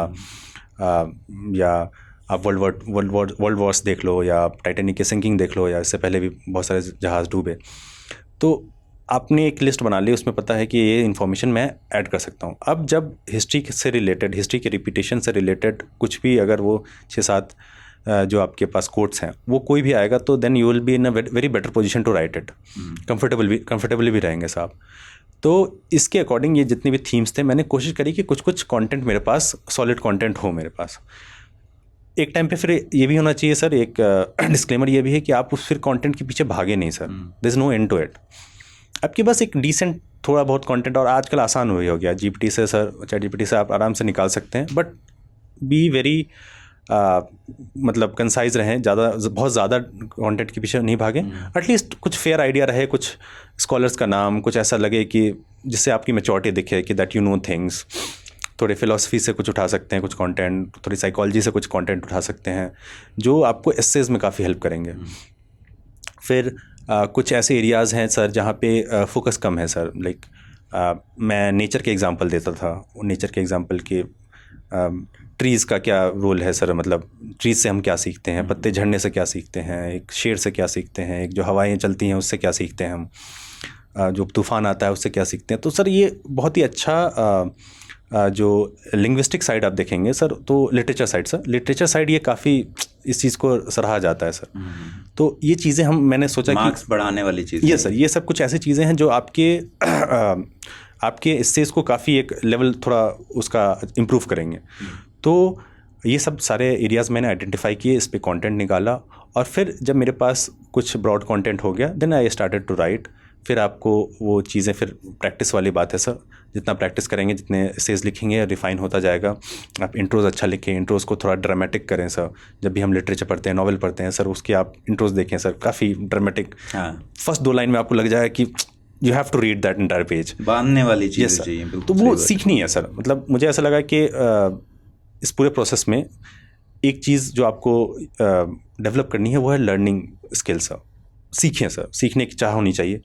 आप वर्ल्ड वॉर्स देख लो, या आप टाइटैनिक की सिंकिंग देख लो, या इससे पहले भी बहुत सारे जहाज़ डूबे, तो आपने एक लिस्ट बना ली, उसमें पता है कि ये इन्फॉर्मेशन मैं ऐड कर सकता हूँ। अब जब हिस्ट्री से रिलेटेड, हिस्ट्री के रिपीटेशन से रिलेटेड कुछ भी, अगर वो 6-7 जो आपके पास कोट्स हैं वो कोई भी आएगा, तो then you will be in a very better position to write it, comfortably भी रहेंगे साहब। तो इसके अकॉर्डिंग ये जितने भी थीम्स थे, मैंने कोशिश करी कि कुछ कंटेंट मेरे पास, सॉलिड कंटेंट हो मेरे पास। एक टाइम पे फिर ये भी होना चाहिए सर, एक डिस्क्लेमर ये भी है कि आप उस फिर कंटेंट के पीछे भागे नहीं sir, there is no end to it. आपके पास एक डिसेंट थोड़ा बहुत कंटेंट, और आजकल आसान हो गया GPT से सर, ChatGPT से आप आराम से निकाल सकते हैं, बट बी वेरी मतलब कंसाइज रहें, बहुत ज़्यादा कंटेंट के पीछे नहीं भागें। एटलीस्ट कुछ फेयर आइडिया रहे, कुछ स्कॉलर्स का नाम, कुछ ऐसा लगे कि जिससे आपकी मैच्योरिटी दिखे कि दैट यू नो थिंग्स। थोड़े फिलॉसफी से कुछ उठा सकते हैं कुछ कंटेंट, थोड़ी साइकोलॉजी से कुछ कंटेंट उठा सकते हैं जो आपको एसेज में काफ़ी हेल्प करेंगे। फिर कुछ ऐसे एरियाज़ हैं सर जहाँ पे फोकस कम है सर, लाइक मैं नेचर के एग्जांपल देता था। नेचर के एग्जांपल के ट्रीज़ का क्या रोल है सर, मतलब ट्रीज़ से हम क्या सीखते हैं, पत्ते झड़ने से क्या सीखते हैं, एक शेर से क्या सीखते हैं, एक जो हवाएं चलती हैं उससे क्या सीखते हैं हम, जो तूफ़ान आता है उससे क्या सीखते हैं। तो सर ये बहुत ही अच्छा जो लिंग्विस्टिक साइड आप देखेंगे सर, तो literature side sir, literature side ये काफ़ी इस चीज़ को सराहा जाता है सर। तो ये चीज़ें मैंने सोचा मार्क्स बढ़ाने वाली चीज़, ये सर, ये सब कुछ ऐसी चीज़ें हैं जो आपके इससे इसको काफ़ी एक लेवल थोड़ा उसका इम्प्रूव करेंगे। तो ये सब सारे एरियाज़ मैंने आइडेंटिफाई किए, इस पे कंटेंट निकाला, और फिर जब मेरे पास कुछ ब्रॉड कंटेंट हो गया, then I started to write. फिर आपको वो चीज़ें, फिर प्रैक्टिस वाली बात है सर, जितना प्रैक्टिस करेंगे, जितने एसेज लिखेंगे, रिफाइन होता जाएगा। आप इंट्रोज अच्छा लिखें, इंट्रोज को थोड़ा ड्रामेटिक करें सर। जब भी हम लिटरेचर पढ़ते हैं, नॉवल पढ़ते हैं सर, उसके आप इंट्रोज देखें सर, काफ़ी ड्रामेटिक। फर्स्ट 2 लाइन में आपको लग जाएगा कि you have to read that entire page, बांधने वाली चीज़ चाहिए। तो वो सीखनी है सर। मतलब मुझे ऐसा लगा कि इस पूरे प्रोसेस में एक चीज़ जो आपको डेवलप करनी है वो है लर्निंग स्किल सर। सीखें सर, सीखने की चाह होनी चाहिए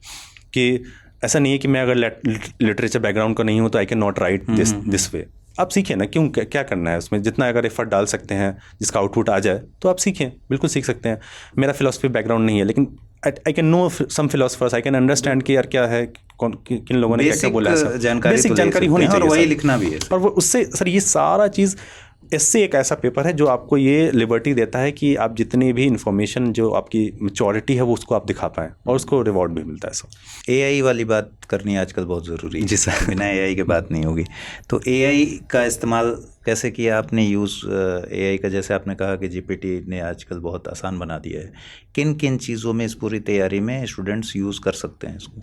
कि ऐसा नहीं है कि मैं अगर लिटरेचर बैकग्राउंड का नहीं हूँ तो I can not right this way. आप सीखें ना, क्यों, क्या करना है उसमें, जितना अगर एफर्ट डाल सकते हैं जिसका आउटपुट आ जाए तो आप सीखें, बिल्कुल सीख सकते हैं। मेरा फिलॉसफी बैकग्राउंड नहीं है, लेकिन I can know some philosophers, I can understand कि यार क्या है, किन लोगों ने क्या बोला है, बेसिक जानकारी होनी चाहिए, और वही लिखना भी है। और वो उससे सर ये सारा चीज़, इससे एक ऐसा पेपर है जो आपको ये लिबर्टी देता है कि आप जितनी भी इन्फॉर्मेशन, जो आपकी मैच्योरिटी है, वो उसको आप दिखा पाएँ, और उसको रिवॉर्ड भी मिलता है सर। AI वाली बात करनी आजकल बहुत ज़रूरी है जी सर, बिना AI के बात नहीं होगी। तो AI का इस्तेमाल कैसे किया आपने, यूज़ AI का? जैसे आपने कहा कि GPT ने आजकल बहुत आसान बना दिया है, किन किन चीज़ों में इस पूरी तैयारी में स्टूडेंट्स यूज़ कर सकते हैं इसको?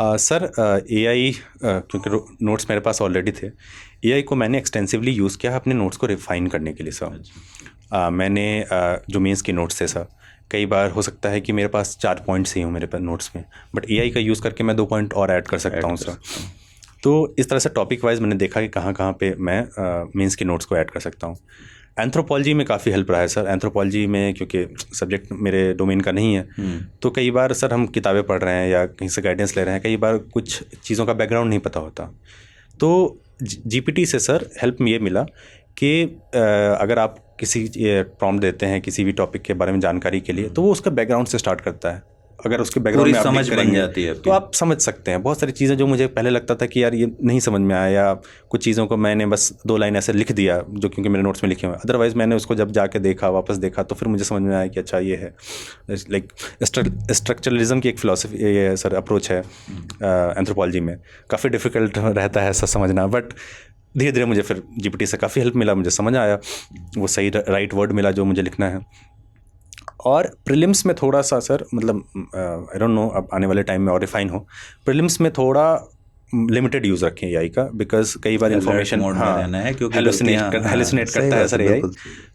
सर AI, क्योंकि नोट्स मेरे पास ऑलरेडी थे, AI को मैंने एक्सटेंसिवली यूज़ किया है अपने नोट्स को रिफ़ाइन करने के लिए सर। मैंने जो मेंस के नोट्स थे सर, कई बार हो सकता है कि मेरे पास 4 पॉइंट्स ही हों मेरे पास नोट्स में, बट AI का यूज़ करके मैं 2 पॉइंट और ऐड कर सकता हूँ सर। तो इस तरह से टॉपिक वाइज मैंने देखा कि कहाँ कहाँ पे मैं मेंस के नोट्स को ऐड कर सकता हूँ। एंथ्रोपोलॉजी में काफ़ी हेल्प रहा है सर। एंथ्रोपोलॉजी में क्योंकि सब्जेक्ट मेरे डोमेन का नहीं है, तो कई बार सर हम किताबें पढ़ रहे हैं या कहीं से गाइडेंस ले रहे हैं, कई बार कुछ चीज़ों का बैकग्राउंड नहीं पता होता। तो GPT से सर हेल्प ये मिला कि अगर आप किसी प्रॉम्प्ट देते हैं किसी भी टॉपिक के बारे में जानकारी के लिए, तो वो उसका बैकग्राउंड से स्टार्ट करता है। अगर उसके बैकग्राउंड में समझ बन जाती है तो आप समझ सकते हैं बहुत सारी चीज़ें जो मुझे पहले लगता था कि यार ये नहीं समझ में आया, या कुछ चीज़ों को मैंने बस 2 लाइन ऐसे लिख दिया जो क्योंकि मेरे नोट्स में लिखे हुए, अदरवाइज़ मैंने उसको जब जाके देखा, वापस देखा, तो फिर मुझे समझ में आया कि अच्छा ये है। लाइक स्ट्रक्चरलिज्म की एक फिलॉसफी, ये सर अप्रोच है एंथ्रोपोलॉजी में। काफ़ी डिफ़िकल्ट रहता है ऐसा समझना, बट धीरे धीरे मुझे फिर GPT से काफ़ी हेल्प मिला, मुझे समझ आया, वो सही राइट वर्ड मिला जो मुझे लिखना है। और प्रीलिम्स में थोड़ा सा सर मतलब आई डोंट नो अब आने वाले टाइम में और रिफाइन हो, प्रीलिम्स में थोड़ा लिमिटेड यूज़ रखें एआई का, बिकॉज कई बार इन्फॉर्मेशन रहना है क्योंकि हेलुसिनेट करता है सर एआई,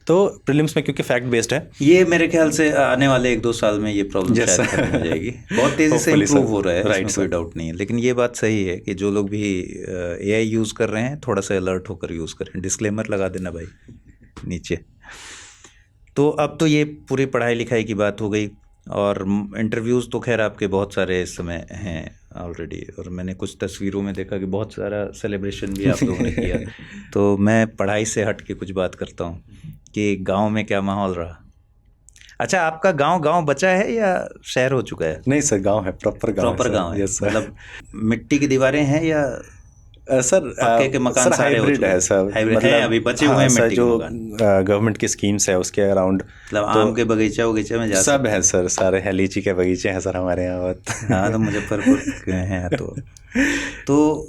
तो प्रीलिम्स में क्योंकि फैक्ट बेस्ड है। ये मेरे ख्याल से आने वाले 1-2 साल में ये प्रॉब्लम शायद खत्म हो जाएगी, बहुत तेज़ी से इम्प्रूव हो रहा है, इसमें कोई डाउट नहीं है। लेकिन ये बात सही है कि जो लोग भी एआई यूज़ कर रहे हैं थोड़ा सा अलर्ट होकर यूज़ करें। डिस्क्लेमर लगा देना भाई नीचे। तो अब तो ये पूरी पढ़ाई लिखाई की बात हो गई, और इंटरव्यूज़ तो खैर आपके बहुत सारे इस समय हैं ऑलरेडी, और मैंने कुछ तस्वीरों में देखा कि बहुत सारा सेलिब्रेशन भी आप लोगों ने किया। तो मैं पढ़ाई से हट के कुछ बात करता हूँ कि गांव में क्या माहौल रहा। अच्छा, आपका गांव बचा है या शहर हो चुका है? नहीं सर, गांव है, प्रॉपर गांव है। मतलब मिट्टी की दीवारें हैं या सर पक्के के मकान? सारे हाइब्रिड है सर, मतलब है, अभी बचे हुए हैं मिट्टी के मकान। गवर्नमेंट की स्कीम्स है उसके अराउंड, मतलब आम के बगीचे में जा सब है सर, सारे है, लीची के बगीचे हैं सर हमारे यहाँ बहुत। हाँ, तो मुजफ्फरपुर हैं तो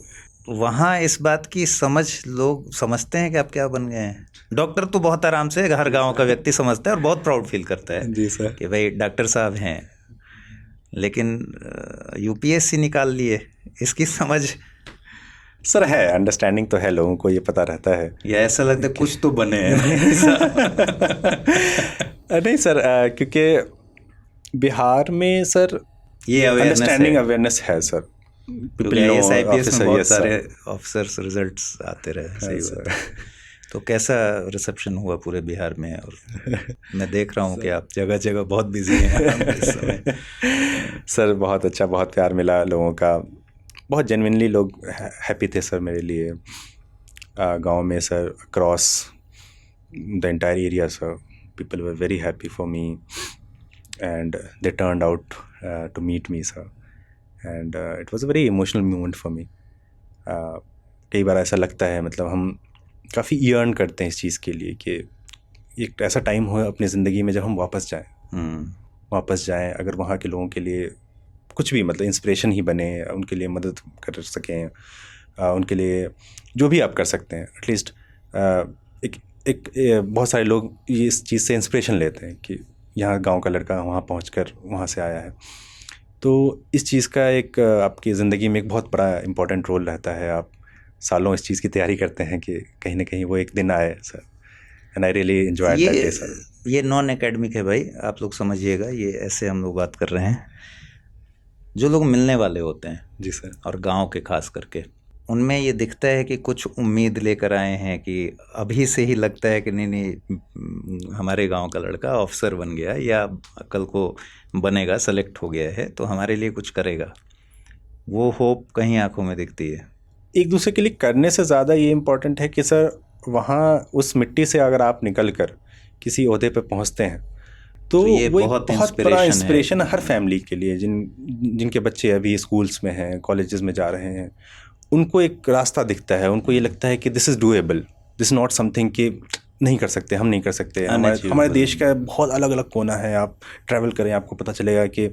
वहाँ इस बात की समझ लोग समझते हैं कि आप क्या बन गए हैं। डॉक्टर तो बहुत आराम से हर गांव का व्यक्ति समझता है और बहुत प्राउड फील करता है जी सर कि भाई डॉक्टर साहब हैं, लेकिन यूपीएससी निकाल लिए, इसकी समझ सर है, अंडरस्टैंडिंग तो है, लोगों को ये पता रहता है, या ऐसा लगता है कुछ तो बने हैं। नहीं सर, क्योंकि बिहार में सर ये अंडरस्टैंडिंग अवेयरनेस है सर, IAS में बहुत सारे ऑफिसर्स रिजल्ट्स आते रहे। सही बात। तो कैसा रिसेप्शन हुआ पूरे बिहार में? और मैं देख रहा हूँ कि आप जगह जगह बहुत बिजी हैं इस समय। सर बहुत अच्छा, बहुत प्यार मिला लोगों का, बहुत जेन्युइनली लोग हैप्पी थे सर मेरे लिए। गांव में sir across the entire area sir, people were very happy for me and they turned out to meet me sir, and it was a very emotional moment for me. कई बार ऐसा लगता है, मतलब हम काफ़ी ईर्न करते हैं इस चीज़ के लिए कि एक ऐसा टाइम हो अपनी ज़िंदगी में जब हम वापस जाएं, अगर वहाँ के लोगों के लिए कुछ भी मतलब इंस्पिरेशन ही बने, उनके लिए मदद कर सकें, उनके लिए जो भी आप कर सकते हैं एटलीस्ट। एक बहुत सारे लोग ये इस चीज़ से इंस्पिरेशन लेते हैं कि यहाँ गांव का लड़का वहाँ पहुँचकर वहाँ से आया है, तो इस चीज़ का एक आपकी ज़िंदगी में एक बहुत बड़ा इम्पोर्टेंट रोल रहता है। आप सालों इस चीज़ की तैयारी करते हैं कि कहीं ना कहीं वो एक दिन आए sir, and I really enjoyed that day sir. ये नॉन एकेडमिक है भाई, आप लोग समझिएगा, ये ऐसे हम लोग बात कर रहे हैं। जो लोग मिलने वाले होते हैं जी सर, और गांव के खास करके, उनमें ये दिखता है कि कुछ उम्मीद लेकर आए हैं कि अभी से ही लगता है कि नहीं हमारे गांव का लड़का ऑफिसर बन गया या कल को बनेगा, सेलेक्ट हो गया है तो हमारे लिए कुछ करेगा। वो होप कहीं आंखों में दिखती है। एक दूसरे के लिए करने से ज़्यादा ये इम्पोर्टेंट है कि सर वहाँ उस मिट्टी से अगर आप निकल कर किसी ओहदे पे पहुँचते हैं तो ये वो बहुत बड़ा इंस्पिरेशन है हर फैमिली के लिए, जिनके बच्चे अभी स्कूल्स में हैं, कॉलेजेस में जा रहे हैं, उनको एक रास्ता दिखता है, उनको ये लगता है कि this is doable, this not something कि नहीं कर सकते, हम नहीं कर सकते। हमारे देश का बहुत अलग अलग कोना है, आप ट्रैवल करें आपको पता चलेगा कि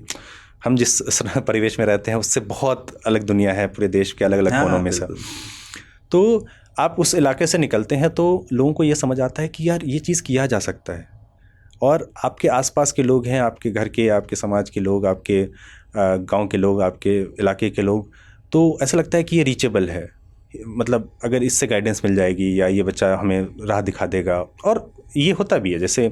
हम जिस परिवेश में रहते हैं उससे बहुत अलग दुनिया है, पूरे देश के अलग अलग कोनों में सर। तो आप उस इलाके से निकलते हैं तो लोगों को ये समझ आता है कि यार ये चीज़ किया जा सकता है, और आपके आसपास के लोग हैं, आपके घर के, आपके समाज के लोग, आपके गांव के लोग, आपके इलाके के लोग, तो ऐसा लगता है कि ये रीचेबल है, मतलब अगर इससे गाइडेंस मिल जाएगी या ये बच्चा हमें राह दिखा देगा। और ये होता भी है, जैसे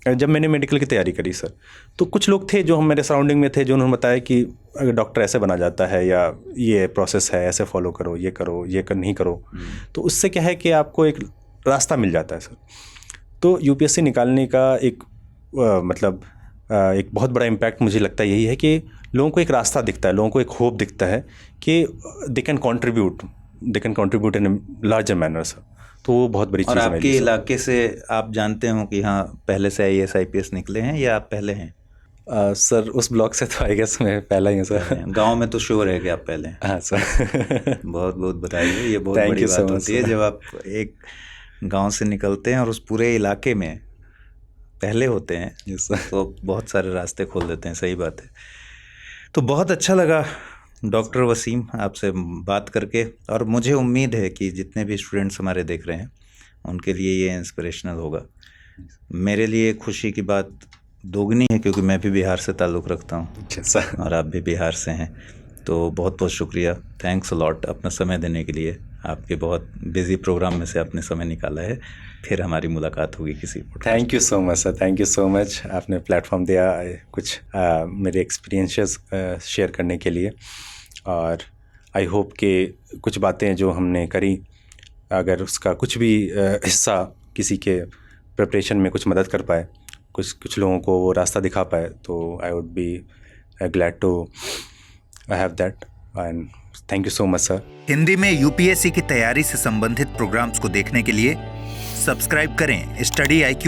जब मैंने मेडिकल की तैयारी करी सर, तो कुछ लोग थे जो मेरे सराउंडिंग में थे, जो उन्होंने बताया कि अगर डॉक्टर ऐसे बना जाता है या ये प्रोसेस है, ऐसे फॉलो करो, ये करो, ये नहीं करो, तो उससे क्या है कि आपको एक रास्ता मिल जाता है सर। तो यूपीएससी निकालने का एक एक बहुत बड़ा इम्पैक्ट मुझे लगता है यही है कि लोगों को एक रास्ता दिखता है, लोगों को एक होप दिखता है कि they can contribute in larger manner sir. तो वो बहुत बड़ी चीज़ है। और आपके इलाके से आप जानते हो कि हाँ पहले से IAS IPS निकले हैं या आप पहले हैं? सर उस ब्लॉक से तो आई गेस मैं पहला ही हूँ सर। गांव में तो श्योर है कि आप पहले हैं। हाँ सर। बहुत बहुत बधाई हो, ये बहुत बड़ी बात होती है जब आप एक गांव से निकलते हैं और उस पूरे इलाके में पहले होते हैं। Yes sir. तो बहुत सारे रास्ते खोल देते हैं। सही बात है। तो बहुत अच्छा लगा डॉक्टर वसीम आपसे बात करके, और मुझे उम्मीद है कि जितने भी स्टूडेंट्स हमारे देख रहे हैं उनके लिए ये इंस्पिरेशनल होगा। मेरे लिए खुशी की बात दोगुनी है, क्योंकि मैं भी बिहार से ताल्लुक़ रखता हूँ अच्छा सर, और आप भी बिहार से हैं। तो बहुत बहुत शुक्रिया, थैंक्स अ लॉट अपना समय देने के लिए। आपके बहुत बिजी प्रोग्राम में से आपने समय निकाला है। फिर हमारी मुलाकात होगी किसी podcast thank you so much sir, thank you so much. आपने प्लेटफॉर्म दिया कुछ मेरे एक्सपीरियंसेस शेयर करने के लिए, और आई होप कि कुछ बातें जो हमने करी, अगर उसका कुछ भी हिस्सा किसी के प्रिपरेशन में कुछ मदद कर पाए, कुछ लोगों को वो रास्ता दिखा पाए, तो I would be glad to have that, and thank you so much sir. Hindi में यूपीएससी की तैयारी से संबंधित प्रोग्राम्स को देखने के लिए सब्सक्राइब करें स्टडी IQ